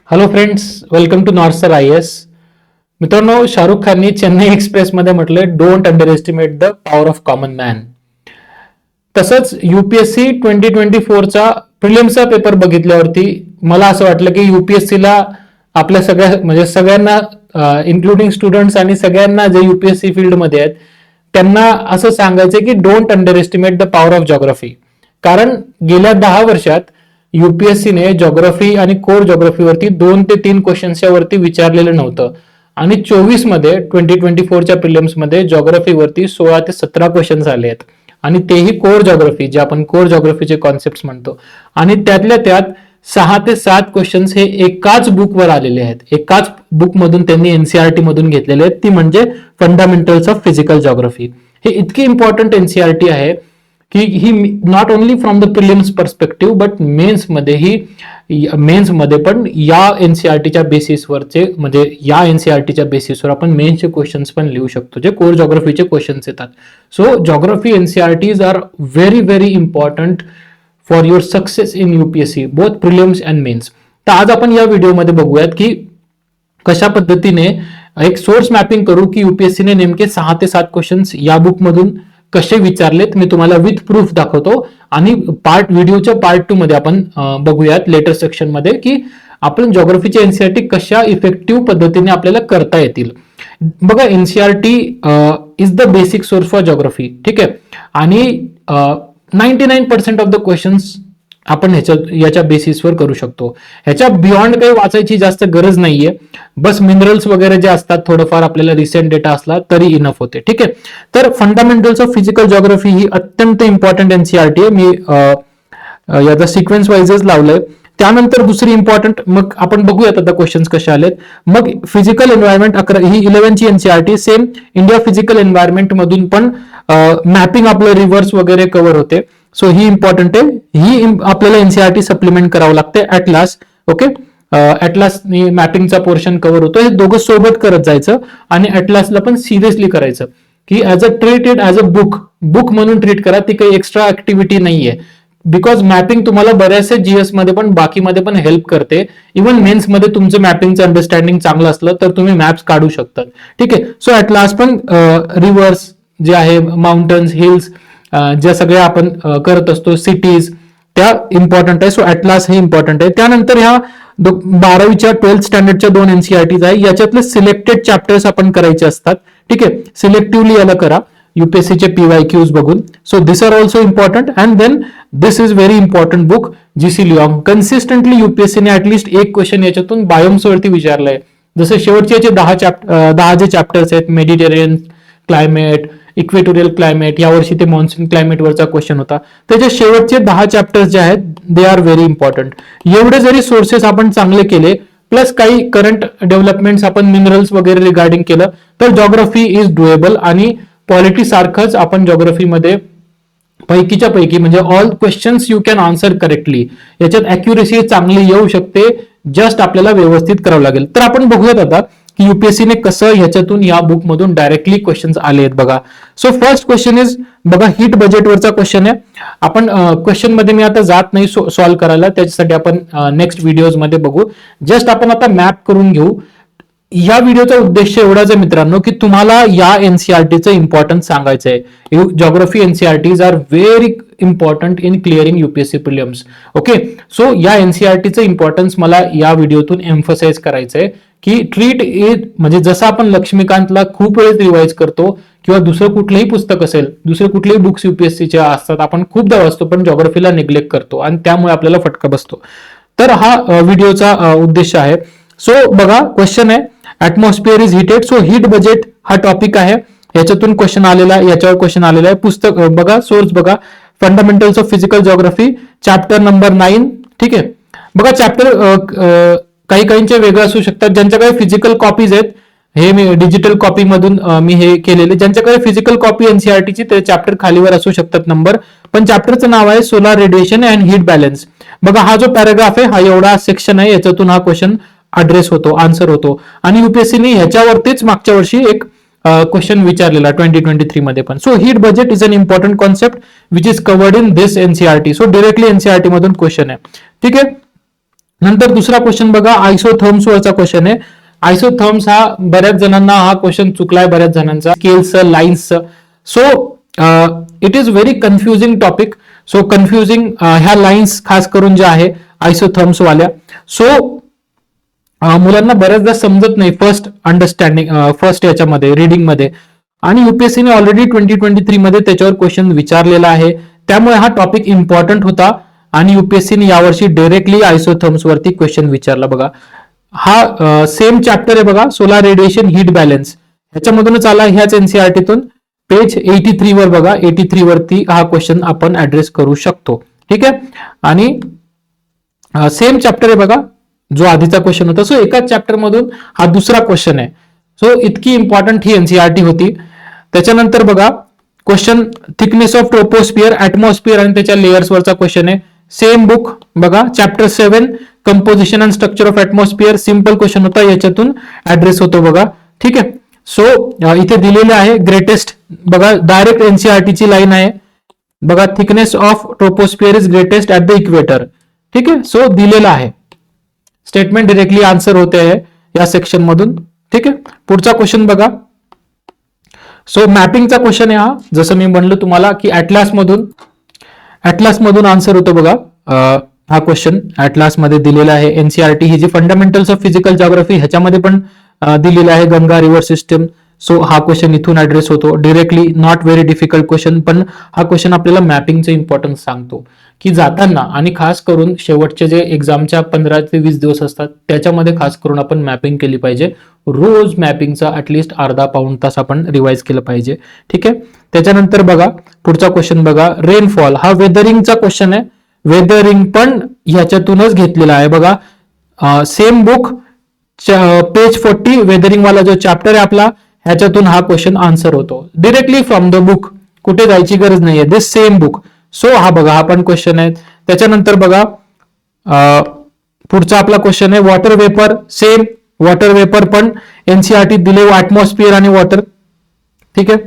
Hello friends, welcome to नॉर्थसर आय एस. मित्रांनो, शाहरुख खाननी चेन्नई एक्सप्रेसमध्ये म्हटलंय, don't underestimate the power of common man. तसंच युपीएससी 2024चा प्रिलिम्सचा पेपर बघितल्यावरती मला असं वाटलं की युपीएससीला आपल्या सगळ्यांना इन्क्लुडिंग स्टुडंट्स आणि सगळ्यांना जे युपीएससी फील्डमध्ये आहेत त्यांना असं सांगायचं की don't underestimate the power of geography. कारण गेल्या 10 वर्षात युपीएससीने जॉग्राफी आणि कोर जॉग्राफीवरती 2 ते 3 क्वेश्चन्सच्या वरती विचारलेलं नव्हतं आणि 24 मध्ये 2024च्या प्रिलिम्समध्ये जॉग्राफीवरती 16 ते 17 क्वेश्चन्स आले आहेत आणि तेही कोर जॉग्राफी, जे आपण कोर जॉग्राफीचे कॉन्सेप्ट म्हणतो. आणि त्यातल्या त्यात 6 ते 7 क्वेश्चन्स हे एकाच बुकवर आलेले आहेत. एकाच बुकमधून त्यांनी एनसीआरटी मधून घेतलेले आहेत, ती म्हणजे फंडामेंटल्स ऑफ फिजिकल जॉग्राफी. हे इतकी इम्पॉर्टंट एनसीआरटी आहे की ही not only from the prelims perspective but मेन्समध्ये पण या एनसीआरटीच्या बेसिसवरचे, म्हणजे या एनसीआरटीच्या बेसिसवर आपण मेन्सचे क्वेश्चन्स पण लिहू शकतो, जे कोर जॉग्राफीचे क्वेश्चन्स येतात. So geography NCERTs are very very important for your success in UPSC, both prelims and mains. तर आज आपण या व्हिडिओमध्ये बघूयात की कशा पद्धतीने एक सोर्स मॅपिंग करू की युपीएससीने नेमके 6 ते 7 क्वेश्चन्स या बुकमधून कसे विचारलेत. मी तुम्हाला विथ प्रूफ दाखवतो आणि व्हिडिओच्या पार्ट 2 मध्ये आपण बघूयात लेटर सेक्शन मध्ये की आपण जॉग्राफीची एनसीआरटी कशा इफेक्टिव्ह पद्धतीने आपल्याला करता येतील. बघा, NCERT is the basic source for geography, ठीक आहे. आणि 99% ऑफ द क्वेश्चन्स आपण याच्या बेसिसवर करू शकतो. ह्याच्या बियॉन्ड काही वाचायची जास्त गरज नाहीये. बस मिनरल्स वगैरे जे असतात, थोडंफार आपल्याला रिसेंट डेटा असला तरी इनफ होते, ठीक आहे. तर फंडामेंटल्स ऑफ फिजिकल जॉग्राफी ही अत्यंत इम्पॉर्टंट एनसीआरटी आहे. मी याचा सिक्वेन्स वाईजच लावलंय. त्यानंतर दुसरी इम्पॉर्टंट, मग आपण बघूयात आता क्वेश्चन्स कसे आलेत. मग फिजिकल एन्व्हायरमेंट 11 ही 11ची NCERT. Same India physical environment मधून पण मॅपिंग आपलं रिव्हर्स वगैरे कव्हर होते. सो ही इम्पॉर्टंट आहे. ही आपल्याला एनसीआरटी सप्लिमेंट करावं लागते. ॲटलास, ओके, ॲटलास मॅपिंगचा पोर्शन कव्हर होतो. हे दोघं सोबत करत जायचं आणि ॲटलासला पण सिरियसली करायचं की ट्रीटेड ॲज अ बुक म्हणून ट्रीट करा. ती काही एक्स्ट्रा ऍक्टिव्हिटी नाहीये. बिकॉज मॅपिंग तुम्हाला बऱ्याचशा जीएस मध्ये पण बाकीमध्ये पण हेल्प करते. इव्हन मेन्स मध्ये तुमचं मॅपिंगचं अंडरस्टँडिंग चांगलं असलं तर तुम्ही मॅप्स काढू शकता, ठीक आहे. सो ॲटलास पण रिव्हर्स जे आहे, माउंटन्स, हिल्स, ज्या सगळ्या आपण करत असतो, सिटीज, त्या इम्पॉर्टंट आहे. सो ॲटलास हे इम्पॉर्टंट आहे. त्यानंतर ह्या 12वीच्या 12th स्टँडर्डच्या 2 एनसीआरटीज आहे. याच्यातले सिलेक्टेड चॅप्टर्स आपण करायचे असतात, ठीक आहे. सिलेक्टिव्हली याला करा युपीएससीचे पीवायक्यूज बघून. So this are also important. And then this is very important book, GC Leong. Consistently युपीएससीने ऍटलीस्ट एक क्वेश्चन याच्यातून बायोम्स वरती विचारलंय. जसे शेवटचे याचे 10 जे चॅप्टर्स आहेत, मेडिटेरियन क्लायमेट, इक्वेटोरियल क्लायमेट, यावर्षी ते मॉन्सून क्लायमेट वरचा क्वेश्चन होता. त्याचे शेवटचे 10 चॅप्टर्स जे आहेत दे आर व्हेरी इम्पॉर्टंट. एवढे जरी सोर्सेस आपण चांगले केले, प्लस काही करंट डेव्हलपमेंट्स आपण मिनरल्स वगैरे रिगार्डिंग केलं, तर जॉग्राफी इज डुएबल. आणि पॉलिटी सारखंच आपण जॉग्राफीमध्ये पैकीच्या पैकी, म्हणजे all questions you can answer correctly. याच्यात अॅक्युरेसी चांगली येऊ शकते, जस्ट आपल्याला व्यवस्थित करावं लागेल. तर आपण बघूयात आता की युपीएससीने कसं ह्याच्यातून या बुकमधून डायरेक्टली क्वेश्चन्स आले आहेत बघा. सो फर्स्ट क्वेश्चन इज, बघा, हिट बजेटवरचा क्वेश्चन आहे. आपण क्वेश्चन मध्ये मी आता जात नाही सॉल्व्ह करायला, त्याच्यासाठी आपण नेक्स्ट व्हिडिओज मध्ये बघू. जस्ट आपण आता मॅप करून घेऊ. या व्हिडिओचा उद्देश एवढाच आहे मित्रांनो की तुम्हाला या एनसीआरटीचं इम्पॉर्टन्स सांगायचं आहे. Geography NCERTs are very important in clearing UPSC prelims, okay. So या एनसीआरटीचं इम्पॉर्टन्स मला या व्हिडिओतून एम्फसाइज करायचं आहे की ट्रीट इट, म्हणजे जसं आपण लक्ष्मीकांतला खूप वेळेस रिवाइज करतो किंवा दुसरं कुठलंही पुस्तक असेल, दुसरे कुठलेही बुक्स युपीएससीच्या असतात, आपण खूपदा वाचतो पण जॉग्राफीला निग्लेक्ट करतो आणि त्यामुळे आपल्याला फटका बसतो. तर हा व्हिडिओचा उद्देश आहे. सो बघा, क्वेश्चन आहे, atmosphere is heated. So heat budget हा टॉपिक आहे. याच्यातून क्वेश्चन आलेला आहे, याच्यावर क्वेश्चन आलेला आहे. पुस्तक बघा, सोर्स बघा, fundamentals of physical geography, chapter number 9, ठीक आहे. बघा, चॅप्टर काहींचे वेगळे असू शकतात. ज्यांच्याकडे फिजिकल कॉपीज आहेत, हे मी डिजिटल कॉपी मधून मी हे केलेले, ज्यांच्याकडे फिजिकल कॉपी एनसीआरटीची, ते चॅप्टर खालीवर असू शकतात नंबर, पण चॅप्टरचं नाव आहे solar radiation and heat balance. बघा, हा जो पॅराग्राफ आहे, हा एवढा सेक्शन आहे, याच्यातून हा क्वेश्चन अड्रेस होतो, आन्सर होतो. आणि युपीएससीने ह्याच्यावरतीच मागच्या वर्षी एक क्वेश्चन विचारलेला 2023 मध्ये पण. So heat budget is an important concept which is covered in this NCERT. So directly NCERT मधून क्वेश्चन आहे, ठीक आहे. नंतर दुसरा क्वेश्चन बघा, आयसोथर्म्स वरचा क्वेश्चन आहे. आयसोथर्म्स हा बऱ्याच जणांना हा क्वेश्चन चुकलाय, बऱ्याच जणांचा. Scales, lines. So it is very confusing topic. So confusing ह्या लाईन्स खास करून ज्या आहे आयसोथर्म्स वाल्या. सो मुलांना बऱ्याचदा समजत नाही फर्स्ट अंडरस्टँडिंग, फर्स्ट याच्यामध्ये रीडिंगमध्ये. आणि युपीएससीने ऑलरेडी 2023 मध्ये त्याच्यावर क्वेश्चन विचारलेला आहे. त्यामुळे हा टॉपिक इम्पॉर्टंट होता आणि युपीएससीने यावर्षी डायरेक्टली आयसोथर्म्स वरती क्वेश्चन विचारला. बघा हा सेम चॅप्टर आहे बघा, सोलार रेडिएशन हीट बॅलन्स, ह्याच्यामधूनच आला, ह्याच एनसीआरटीतून. पेज 83 वर बघा, 83 वरती हा क्वेश्चन आपण ऍड्रेस करू शकतो. ठीक आहे. आणि सेम चॅप्टर आहे बघा जो आधीचा क्वेश्चन होता. सो एकाच चॅप्टर मधून हा दुसरा क्वेश्चन आहे. सो इतकी इम्पॉर्टंट ही एनसीआरटी होती. त्याच्यानंतर बघा question, thickness of troposphere, atmosphere आणि त्याच्या लेयर्स वरचा क्वेश्चन आहे. सेम बुक बघा, chapter 7 composition and structure of atmosphere. Simple question होता, याच्यातून ऍड्रेस होतो बघा. ठीक आहे. सो इथे दिलेले आहे ग्रेटेस्ट, बघा डायरेक्ट एनसीआरटीची लाईन आहे बघा, thickness of troposphere is greatest at the equator. ठीक आहे. सो दिलेला आहे स्टेटमेंट, डायरेक्टली आन्सर होते आहे या सेक्शन मधून. ठीक आहे. पुढचा क्वेश्चन बघा. सो मॅपिंगचा क्वेश्चन आहे हा. जसं मी म्हणलं तुम्हाला की ऍटलास मधून आन्सर होतो बघा. हा क्वेश्चन ऍटलास मध्ये दिलेला आहे. एनसीआरटी ही जी फंडामेंटल्स ऑफ फिजिकल जिओग्राफी ह्याच्यामध्ये पण दिलेला आहे, गंगा रिव्हर सिस्टम. सो हा क्वेश्चन इथून ऍड्रेस होतो directly. Not very difficult question, पण हा क्वेश्चन आपल्याला मॅपिंगचं इम्पॉर्टन्स सांगतो की जाताना, आणि खास करून शेवटचे जे एक्झामच्या 15 ते 20 दिवस असतात त्याच्यामध्ये खास करून आपण मॅपिंग केली पाहिजे. रोज मॅपिंगचा ऍटलिस्ट अर्धा पाऊण तास आपण रिवाइज केलं पाहिजे. ठीक आहे. त्याच्यानंतर बघा पुढचा क्वेश्चन बघा, रेनफॉल. हा वेदरिंगचा क्वेश्चन आहे. वेदरिंग पण ह्याच्यातूनच घेतलेला आहे बघा. सेम बुक पेज 40 वेदरिंग वाला जो चॅप्टर आहे आपला, ह्याच्यातून हा क्वेश्चन आन्सर होतो डिरेक्टली फ्रॉम द बुक. कुठे जायची गरज नाहीये, दिस सेम बुक. सो हा बघा, हा पण क्वेश्चन आहे. त्याच्यानंतर बघा पुढचा आपला क्वेश्चन आहे water vapour. Same water vapour पण एनसीआरटी दिले, ऍटमॉस्फियर आणि वॉटर. ठीक आहे.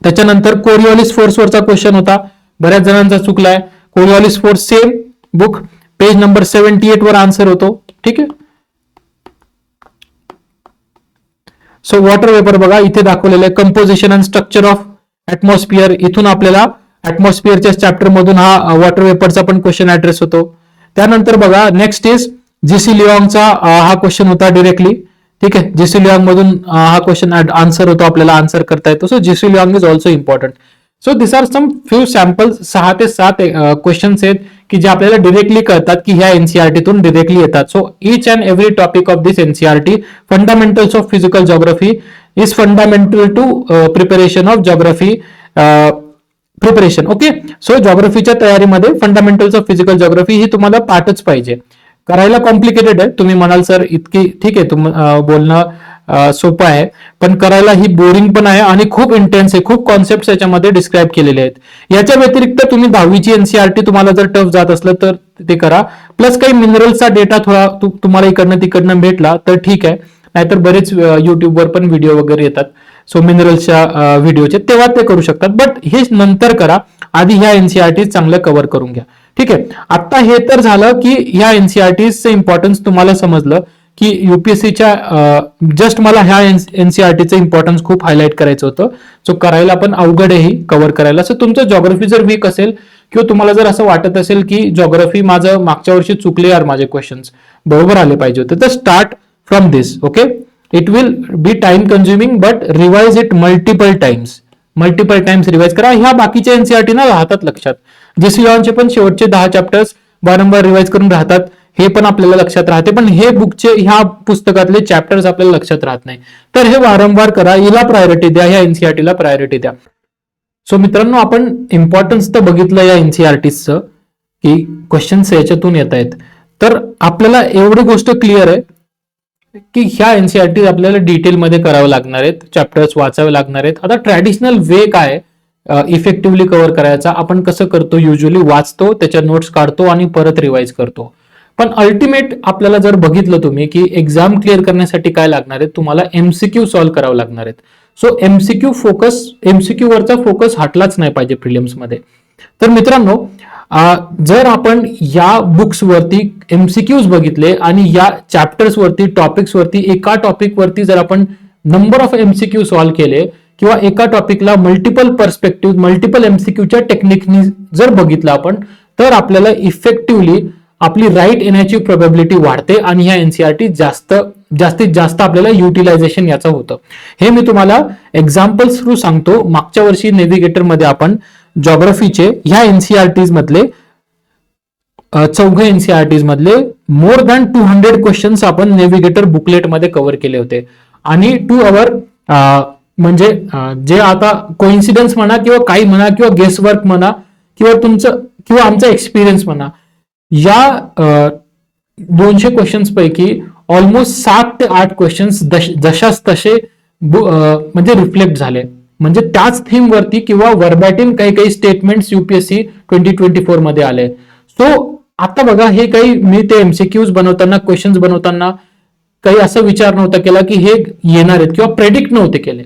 त्याच्यानंतर कोरिओलिस फोर्स वरचा क्वेश्चन होता, बऱ्याच जणांचा चुकलाय. Coriolis force same book page number 78 वर आन्सर होतो. ठीक आहे. सो वॉटर वेपर बघा इथे दाखवलेलं आहे, कंपोजिशन अँड स्ट्रक्चर ऑफ ऍटमॉस्फियर. इथून आपल्याला ऍटमॉस्फिअरच्या चॅप्टर मधून हा वॉटर वेपरचा पण क्वेश्चन ऍड्रेस होतो. त्यानंतर बघा नेक्स्ट इज जीसी लिऑंगचा हा क्वेश्चन होता डिरेक्टली. ठीक आहे. जीसी लिऑंग मधून हा क्वेश्चन आन्सर होतो, आपल्याला आन्सर करता येतो. So GC Leong is also important. So this are some few samples, 6 ते 7 क्वेश्चन्स आहेत की जे आपल्याला डिरेक्टली कळतात की ह्या एनसीआरटीतून डिरेक्टली येतात. So each and every topic of this NCERT fundamentals of physical geography is fundamental to preparation of geography preparation. Okay. So जिओग्राफीच्या तयारीमध्ये फंडामेंटल्स ऑफ फिजिकल जिओग्राफी ही तुम्हाला पाठच पाहिजे. करायला कॉम्प्लिकेटेड आहे, तुम्ही म्हणाल सर इतकी, ठीक आहे, बोलणं सोपं आहे, पण करायला ही बोरिंग पण आहे आणि खूप इंटेन्स आहे. खूप कॉन्सेप्ट याच्यामध्ये डिस्क्राईब केलेले आहेत. याच्या व्यतिरिक्त तुम्ही 10वीची एनसीआरटी तुम्हाला जर टफ जात असलं तर ते करा. प्लस काही मिनरल्सचा डेटा थोडा तुम्हाला इकडनं तिकडनं भेटला तर ठीक आहे, नाहीतर बरेच युट्यूबवर पण व्हिडिओ वगैरे येतात. सो मिनरल्सच्या व्हिडिओचे तेव्हा ते करू शकतात, बट हे नंतर करा. आधी ह्या एनसीआरटी चांगलं कव्हर करून घ्या. ठीक आहे. आता हे तर झालं की ह्या एनसीआरटीचं इम्पॉर्टन्स तुम्हाला समजलं की युपीएससीच्या जस्ट मला ह्या एनसीआरटीचं इम्पॉर्टन्स खूप हायलाइट करायचं होतं. सो करायला पण अवघड आहे कव्हर करायला. सो तुमचं जिओग्राफी जर वीक असेल किंवा तुम्हाला जर असं वाटत असेल की जिओग्राफी माझं मागच्या वर्षी चुकले यार, माझे क्वेश्चन्स बरोबर आले पाहिजे होते, तर start from this. Okay. It will be time consuming but revise it multiple times revise करा. ह्या बाकीच्या एनसीआरटी ना राहतात लक्षात. जीसी लिऑंगचे पण शेवटचे 10 चॅप्टर्स वारंवार रिवाइज करून राहतात, हे पण आपल्याला लक्षात राहते. पण हे बुकचे, ह्या पुस्तकातले चॅप्टर्स आपल्याला लक्षात राहत नाही, तर हे वारंवार करा. हिला प्रायोरिटी द्या, ह्या एनसीआरटीला प्रायोरिटी द्या. सो मित्रांनो, आपण इम्पॉर्टन्स तर बघितलं या एनसीआरटीचं की क्वेश्चन्स याच्यातून येत आहेत. तर आपल्याला एवढी गोष्ट क्लिअर आहे की ह्या एनसीआरटी आपल्याला डिटेलमध्ये करावं लागणार आहेत, चॅप्टर्स वाचावे लागणार आहेत. आता ट्रॅडिशनल वे काय इफेक्टिव्हली कव्हर करायचा, आपण कसं करतो, युजली वाचतो, त्याच्या नोट्स काढतो आणि परत रिवाइज करतो. पण अल्टिमेट आपल्याला जर बघितलं तुम्ही की एक्झाम क्लिअर करण्यासाठी काय लागणार आहे, तुम्हाला एमसीक्यू सॉल्व्ह करावं लागणार आहेत. सो एमसीक्यू वरचा फोकस हटलाच नाही पाहिजे प्रिलिम्स मध्ये. तर मित्रांनो, जर आपण या बुक्स वरती एमसीक्यूज बघितले आणि या चॅप्टर्स वरती टॉपिक्स वरती एका टॉपिक वरती जर आपण नंबर ऑफ एमसीक्यू सॉल्व्ह केले किंवा एका टॉपिकला मल्टिपल पर्स्पेक्टिव्ह मल्टिपल एमसीक्यूच्या टेक्निकनी जर बघितलं आपण, तर आपल्याला इफेक्टिव्हली आपली राईट येण्याची प्रोबॅबिलिटी वाढते आणि ह्या एनसीआरटी जास्तीत जास्त आपल्याला युटिलायझेशन याचं होतं. हे मी तुम्हाला एक्झाम्पल्स थ्रू सांगतो. मागच्या वर्षी नेव्हिगेटर मध्ये आपण जॉग्राफीचे ह्या एनसीआरटीज मधले चौघे एनसीआरटीज मधले मोर दॅन 200 क्वेश्चन्स आपण नेव्हिगेटर बुकलेट मध्ये कव्हर केले होते. आणि 2 आवर म्हणजे जे आता कोइन्सिडन्स म्हणा किंवा काही म्हणा किंवा गेसवर्क म्हणा किंवा तुमचं किंवा आमचा एक्सपिरियन्स म्हणा, या 200 क्वेश्चन्स पैकी ऑलमोस्ट 7 ते 8 क्वेश्चन्स जशाच तसे म्हणजे रिफ्लेक्ट झाले. म्हणजे त्याच थीम वरती किंवा वर्बॅटिम काही स्टेटमेंट्स युपीएससी 2024 मध्ये आले. सो आता बघा, हे काही मी ते एमसीक्यूज बनवताना क्वेश्चन्स बनवताना काही असं विचार नव्हता केला की हे येणार आहेत किंवा प्रेडिक्ट नव्हते केले.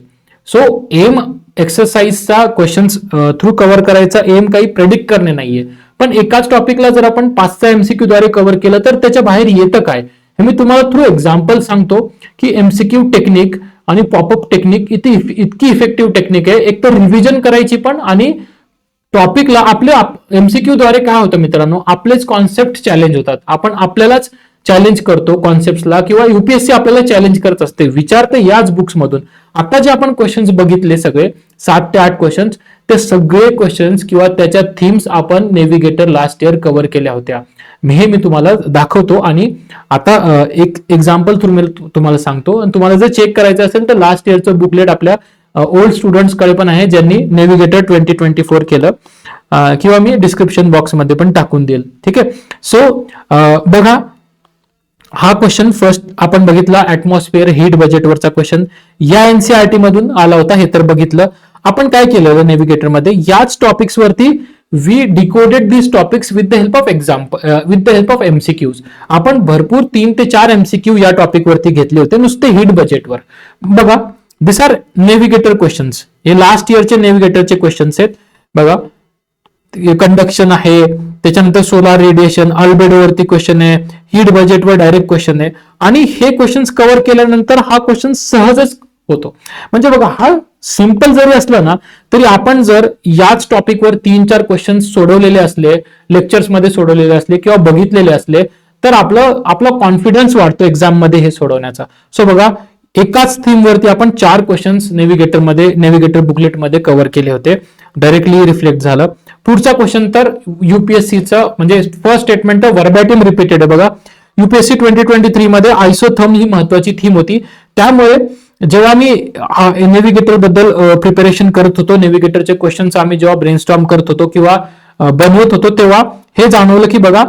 सो एम एक्सरसाइजचा क्वेश्चन्स थ्रू कव्हर करायचा एम काही प्रेडिक्ट करणे नाहीये, पण एकाच टॉपिकला जर आपण 5 एमसीक्यू द्वारे कव्हर केलं तर त्याच्या बाहेर येतं काय हे मी तुम्हाला थ्रू एक्झाम्पल सांगतो की एमसीक्यू टेक्निक आणि पॉपअप टेक्निक इतकी इफेक्टिव्ह टेक्निक आहे. एक तर रिव्हिजन करायची पण, आणि टॉपिकला आपले एमसीक्यू द्वारे काय होतं मित्रांनो, आपलेच कॉन्सेप्ट चॅलेंज होतात. आपण आपल्यालाच चॅलेंज करतो कॉन्सेप्टला किंवा युपीएससी आपल्याला चॅलेंज करत असते, विचारते याच बुक्स मधून. आता जे आपण क्वेश्चन्स बघितले सगळे 7 ते 8 क्वेश्चन्स, ते सगळे क्वेश्चन्स किंवा त्याच्या थीम्स आपण नेव्हिगेटर लास्ट इयर कव्हर केल्या होत्या. हे मी तुम्हाला दाखवतो आणि आता एक एक्झाम्पल तुम्हाला सांगतो. आणि तुम्हाला जर चेक करायचं असेल तर लास्ट इयरचं बुकलेट आपल्या ओल्ड स्टुडंट्सकडे पण आहे ज्यांनी नेव्हिगेटर 2024 केलं, किंवा मी डिस्क्रिप्शन बॉक्समध्ये पण टाकून देईल. ठीक आहे. सो बघा, हा क्वेश्चन फर्स्ट आपण बघितला ऍटमॉस्फिअर हीट बजेटवरचा क्वेश्चन या एनसीआरटी मधून आला होता. हे तर बघितलं. आपण काय केलं होतं नेव्हिगेटरमध्ये, याच टॉपिक्स वरती we decoded this topics with the help of MCQs. आपण भरपूर 3 ते 4 एमसीक्यू या टॉपिक वरती घेतले होते नुसते हीट बजेटवर. बघा, दिस आर नेव्हिगेटर क्वेश्चन्स. हे लास्ट इयरचे नेव्हिगेटरचे क्वेश्चन्स आहेत. बघा, कंडक्शन आहे, त्याच्यानंतर सोलार रेडिएशन, अल्बेडो वरती क्वेश्चन आहे, हीट बजेटवर डायरेक्ट क्वेश्चन आहे. आणि हे क्वेश्चन्स कव्हर केल्यानंतर हा क्वेश्चन सहजच होतो. म्हणजे बघा, हा सिंपल जरी असलं ना तरी आपण जर याच टॉपिकवर 3-4 क्वेश्चन सोडवलेले असले, लेक्चर्स मध्ये सोडवलेले असले किंवा बघितलेले असले तर आपला कॉन्फिडन्स वाढतो एक्झाम मध्ये हे सोडवण्याचा. सो बघा, एकाच थीम वरती आपण 4 क्वेश्चन्स नेव्हिगेटर बुकलेटमध्ये कव्हर केले होते, डायरेक्टली रिफ्लेक्ट झालं. पुढचा क्वेश्चन तर युपीएससीचं म्हणजे फर्स्ट स्टेटमेंट तर वर्बॅटिम रिपीटेड आहे. बघा, युपीएससी 2023 मध्ये आयसोथर्म ही महत्वाची थीम होती. त्यामुळे जेव्हा मी नेव्हिगेटर बद्दल प्रिपरेशन करत होतो, नेव्हिगेटरचे क्वेश्चन्स आम्ही जेव्हा ब्रेनस्टॉर्म करत होतो किंवा बनवत होतो, तेव्हा हे जाणवलं की बघा,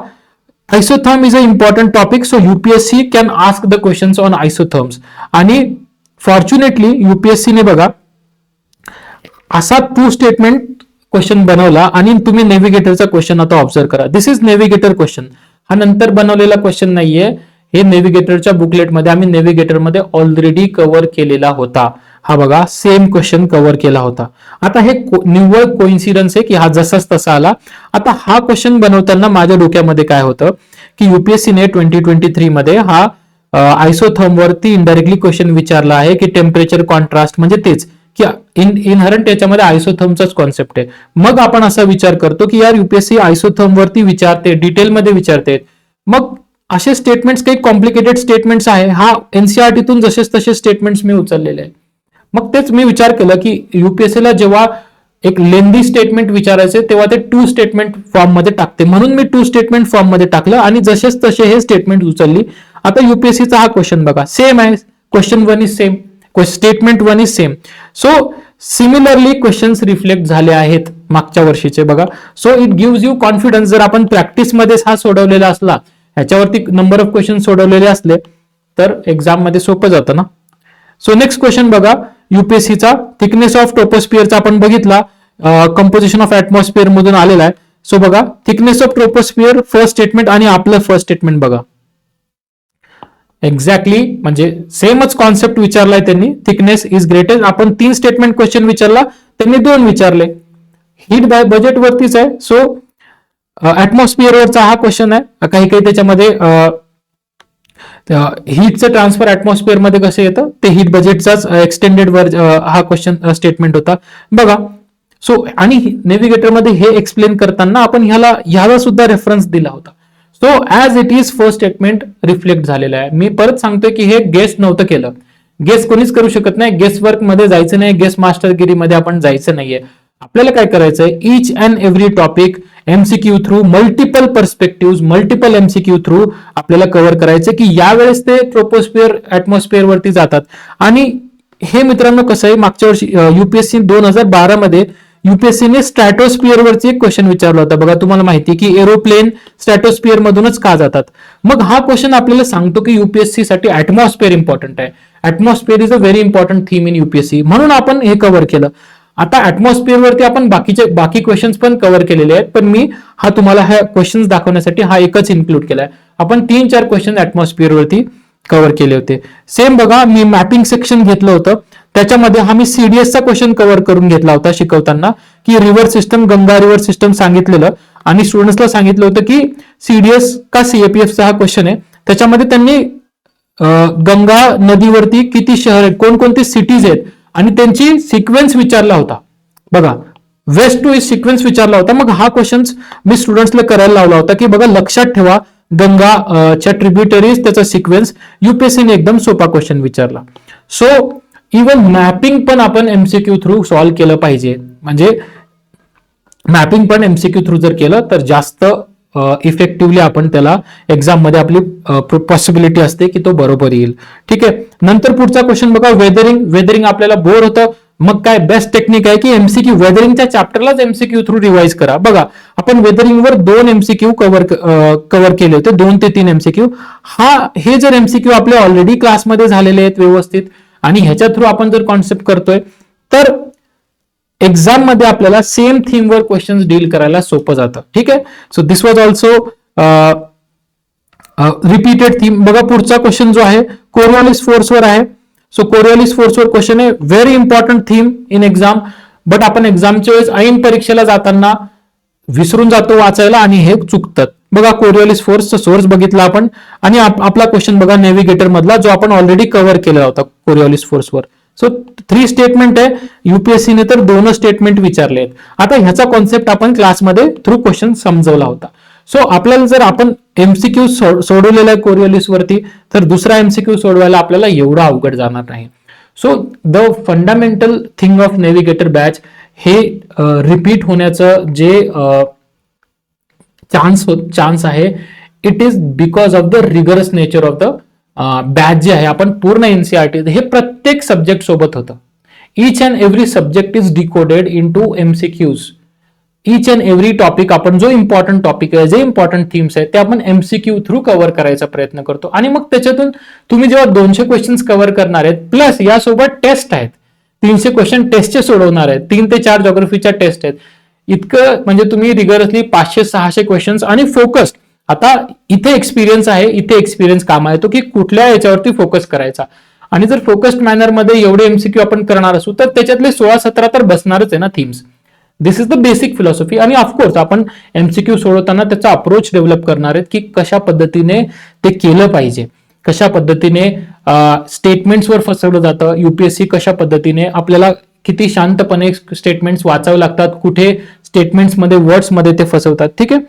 isotherm is a important topic. So UPSC can ask the questions on isotherms. आणि फॉर्च्युनेटली युपीएससीने बघा असा 2 स्टेटमेंट क्वेश्चन बनवला. आणि तुम्ही नेव्हिगेटरचा क्वेश्चन आता ऑब्झर्व करा. दिस इज नेव्हिगेटर क्वेश्चन. हा नंतर बनवलेला क्वेश्चन नाहीये, हे नेव्हिगेटरच्या बुकलेटमध्ये आम्ही नेव्हिगेटरमध्ये ऑलरेडी कव्हर केलेला होता. हा बघा, सेम क्वेश्चन कव्हर केला होता. आता हे निव्वळ कोइन्सिडन्स आहे की हा जसाच तसा आला. आता हा क्वेश्चन बनवताना माझ्या डोक्यामध्ये काय होतं की युपीएससीने 2023 मध्ये हा आयसोथर्म वरती इनडायरेक्टली क्वेश्चन विचारला आहे की टेम्परेचर कॉन्ट्रास्ट, म्हणजे तेच की इनहरंट याच्यामध्ये आयसोथर्मचाच कॉन्सेप्ट आहे. मग आपण असा विचार करतो की यार युपीएससी आयसोथर्म वरती विचारते, डिटेलमध्ये विचारते, मग असे स्टेटमेंट्स काही कॉम्प्लिकेटेड स्टेटमेंट्स आहे. हा एनसीआरटीतून जसेच तसे स्टेटमेंट्स मी उचललेले आहे. मग तेच मी विचार केला की युपीएससीला जेव्हा एक लेंदी स्टेटमेंट विचारायचे तेव्हा ते 2 स्टेटमेंट फॉर्म मध्ये टाकते, म्हणून मी 2 स्टेटमेंट फॉर्म मध्ये टाकलं आणि जसेच तसे हे स्टेटमेंट उचलली. आता युपीएससीचा हा क्वेश्चन बघा, सेम आहे. Question 1 is same, statement 1 is same. So similarly questions reflect झाले आहेत मागच्या वर्षीचे. बघा, so it gives you confidence. जर आपण प्रॅक्टिसमध्ये हा सोडवलेला असला, ह्याच्यावरती नंबर ऑफ क्वेश्चन सोडवलेले असले तर एक्झाम मध्ये सोपं जातं ना. सो नेक्स्ट क्वेश्चन बघा, युपीएससीचा थिकनेस ऑफ ट्रोपोस्फिअरचा आपण बघितला, कंपोजिशन ऑफ ऍटमॉस्फिअर मधून आलेला आहे. सो बघा, थिकनेस ऑफ ट्रोपोस्फिअर फर्स्ट स्टेटमेंट आणि आपलं फर्स्ट स्टेटमेंट बघा, एक्झॅक्टली म्हणजे सेमच कॉन्सेप्ट विचारलाय त्यांनी. Thickness is greatest. आपण 3 स्टेटमेंट क्वेश्चन विचारला, त्यांनी 2 विचारले. हीट बजेट वरतीच आहे. सो ऍटमॉस्फिअरवरचा हा क्वेश्चन आहे. काही काही त्याच्यामध्ये हीटचं ट्रान्सफर ऍटमॉस्फिअर मध्ये कसं येतं ते हीट बजेटचाच एक्सटेंडेड वर हा क्वेश्चन स्टेटमेंट होता बघा. सो आणि नेव्हिगेटर मध्ये हे एक्सप्लेन करताना आपण ह्याला सुद्धा रेफरन्स दिला होता. So as it is first statement reflect झालेलं आहे. मी परत सांगतोय की हे गेस नव्हतं केलं. गेस कोणीच करू शकत नाही. गेस वर्क मध्ये जायचं नाही. गेस मास्टरगिरीमध्ये आपण जायचं नाहीये. आपल्याला काय करायचंय, इच and every topic MCQ through multiple perspective multiple MCQ through आपल्याला कव्हर करायचं की यावेळेस ते ट्रोपोस्फिअर ऍटमॉस्फिअर वरती जातात. आणि हे मित्रांनो कसं आहे, मागच्या वर्षी युपीएससी 2012 मध्ये युपीएससीने स्ट्रॅटोस्फिअर वरची एक क्वेश्चन विचारला होता बघा. तुम्हाला माहिती आहे की एरोप्लेन स्ट्रॅटोस्फिअर मधूनच का जातात. मग हा क्वेश्चन आपल्याला सांगतो की युपीएससी साठी ऍटमॉस्फिअर इम्पॉर्टंट आहे. Atmosphere is a very important theme in UPSC, म्हणून आपण हे कव्हर केलं. आता ऍटमॉस्फिअर वरती आपण बाकी क्वेश्चन्स पण कव्हर केलेले आहेत, पण मी तुम्हाला हा क्वेश्चन्स दाखवण्यासाठी हा एकच इन्क्लूड केलाय. आपण 3-4 क्वेश्चन ऍटमॉस्फिअर वरती कव्हर केले होते. सेम बघा, मी मॅपिंग सेक्शन घेतलं होतं, त्याच्यामध्ये हा मी सीडीएसचा क्वेश्चन कव्हर करून घेतला होता शिकवताना, की river system, Ganga river system सांगितलेलं आणि स्टुडंट्सला सांगितलं होतं की सीडीएस का सीएपीएफचा हा क्वेश्चन आहे. त्याच्यामध्ये त्यांनी गंगा नदीवरती किती शहर आहेत, कोणकोणते सिटीज आहेत आणि त्यांची सिक्वेन्स विचारला होता बघा. वेस्ट टू ईस्ट सिक्वेन्स विचारला होता. मग हा क्वेश्चन मी स्टुडंट्सला करायला लावला होता की बघा लक्षात ठेवा गंगाच्या ट्रिब्युटरीज त्याचा सिक्वेन्स. युपीएससीने एकदम सोपा क्वेश्चन विचारला. सो इव्हन मॅपिंग पण आपण एमसीक्यू थ्रू सॉल्व्ह केलं पाहिजे. म्हणजे मॅपिंग पण एमसीक्यू थ्रू जर केलं तर जास्त इफेक्टिव्हली आपण त्याला एक्झाम मध्ये आपली पॉसिबिलिटी असते की तो बरोबर येईल. ठीक आहे. नंतर पुढचा क्वेश्चन बघा, वेदरिंग आपल्याला बोर होतं. मग काय बेस्ट टेक्निक आहे की एमसीक्यू वेदरिंगच्या चॅप्टरलाच एमसीक्यू थ्रू रिवाइज करा. बघा आपण वेदरिंगवर 2 एमसीक्यू कव्हर केले होते, 2 ते 3 एमसीक्यू. हे जर एमसीक्यू आपले ऑलरेडी क्लासमध्ये झालेले आहेत व्यवस्थित आणि ह्याच्या थ्रू आपण जर कॉन्सेप्ट करतोय तर एक्झाम मध्ये आपल्याला सेम थीमवर क्वेश्चन्स डील करायला सोपं जातं. ठीक आहे. So this was also repeated theme. बघा पुढचा क्वेश्चन जो आहे कोरिओलिस फोर्सवर आहे. सो कोरिओलिस फोर्सवर क्वेश्चन आहे, very important theme in exam. But आपण एक्झामच्या वेळेस ऐन परीक्षेला जाताना विसरून जातो वाचायला आणि हे चुकतात. बघा कोरिओलिस फोर्सचा सोर्स बघितला आपण आणि आपला क्वेश्चन बघा नेव्हिगेटर मधला जो आपण ऑलरेडी कव्हर केला होता कोरिओलिस फोर्सवर. सो 3 स्टेटमेंट आहे. युपीएससीने तर 2 स्टेटमेंट विचारले आहेत. आता ह्याचा कॉन्सेप्ट आपण क्लासमध्ये थ्रू क्वेश्चन समजवला होता. सो आपल्याला जर आपण एमसीक्यू सोडवलेला आहे कोरिओलिस वरती तर दुसरा एमसीक्यू सोडवायला आपल्याला एवढा अवघड जाणार नाही. So the fundamental thing of navigator batch हे रिपीट होण्याचं जे चान्स आहे it is because of the rigorous nature of the batch जे आहे. आपण पूर्ण एनसीआरटी हे प्रत्येक सब्जेक्ट सोबत होतं. Each and every subject is decoded into MCQs. Each and every topic आपण जो इम्पॉर्टंट टॉपिक आहे, जे इम्पॉर्टंट थीम्स आहेत ते आपण एमसीक्यू थ्रू कव्हर करायचा प्रयत्न करतो. आणि मग त्याच्यातून तुम्ही जेव्हा 200 क्वेश्चन्स कव्हर करणार आहेत प्लस यासोबत टेस्ट आहेत, 300 क्वेश्चन टेस्टचे सोडवणार आहेत, 3 ते 4 ज्योग्राफीच्या टेस्ट आहेत. इतकं म्हणजे तुम्ही रिगरसली 500-600 क्वेश्चन्स आणि फोकस्ड. आता इथे एक्सपिरियन्स आहे, इथे एक्सपिरियन्स कामा येतो की कुठल्या याच्यावरती फोकस करायचा. आणि जर फोकस्ड मॅनरमध्ये एवढे एमसीक्यू आपण करणार असू तर त्याच्यातले 16-17 तर बसणारच आहे ना themes. This is the basic philosophy. आणि ऑफकोर्स आपण एमसीक्यू सोडवताना त्याचा अप्रोच डेव्हलप करणार आहेत की कशा पद्धतीने ते केलं पाहिजे, कशा पद्धतीने स्टेटमेंट्सवर फसवलं जातं. युपीएससी कशा पद्धतीने आपल्याला किती शांतपणे स्टेटमेंट्स वाचावे लागतात, कुठे स्टेटमेंट्समध्ये वर्ड्समध्ये ते फसवतात. ठीक आहे.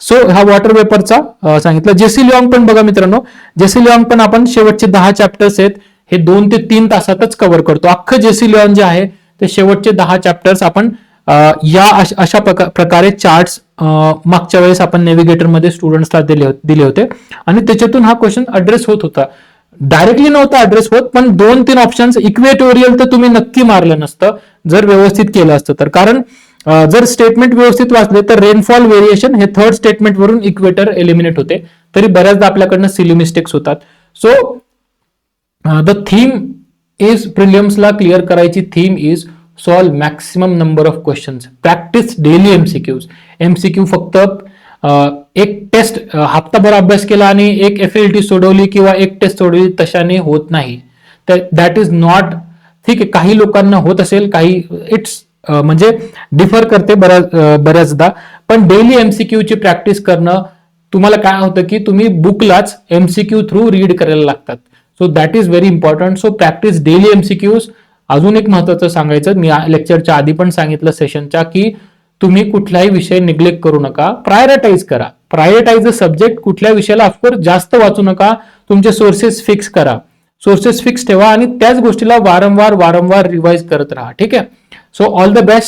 सो हा वॉटर वेपरचा सांगितलं. जेसी लिऑंग पण बघा मित्रांनो, जेसी लिऑंग पण आपण शेवटचे 10 चॅप्टर्स आहेत हे 2 ते 3 तासातच कव्हर करतो. अख्खं जेसी लिऑंग जे आहे ते शेवटचे 10 चॅप्टर्स आपण या अशा प्रकारे चार्ट्स मागच्या वेळेस आपण नेव्हिगेटरमध्ये स्टुडंट्सला दिले होते आणि त्याच्यातून हा क्वेश्चन अड्रेस होत होता. डायरेक्टली नव्हता अड्रेस होत, पण 2-3 ऑप्शन्स इक्वेटोरियल तर तुम्ही नक्की मारलं नसतं जर व्यवस्थित केलं असतं तर. कारण जर स्टेटमेंट व्यवस्थित वाचले तर रेनफॉल व्हेरिएशन हे 3rd स्टेटमेंट वरून इक्वेटर एलिमिनेट होते, तरी बऱ्याचदा आपल्याकडनं सिली मिस्टेक्स होतात. सो द थीम इज प्रिलिम्सला क्लिअर करायची theme is solve maximum number of questions, practice daily MCQs. MCQ फक्त एक टेस्ट हप्ताभर अभ्यास केला आणि एक एफएलटी सोडवली किंवा एक टेस्ट सोडवली तशाने होत नाही. That is not. ठीक आहे, काही लोकांना होत असेल, काही इट्स म्हणजे डिफर करते बऱ्याचदा, पण डेली एमसीक्यू ची प्रॅक्टिस करणं, तुम्हाला काय होतं की तुम्ही बुकलाच एमसीक्यू थ्रू रीड करायला लागतात. So that is very important. So practice daily MCQs. अजून एक महत्वाचं सांगायचं, मी लेक्चरच्या आधी पण सांगितलं सेशनच्या, की तुम्ही कुठलाही विषय निग्लेक्ट करू नका, प्रायोरिटाईज करा. Prioritise the subject. कुठल्या विषयाला ऑफकोर्स जास्त वाचू नका, तुमचे सोर्सेस फिक्स करा. सोर्सेस फिक्स ठेवा आणि त्याच गोष्टीला वारंवार रिवाइज करत राहा. ठीक आहे. So all the best.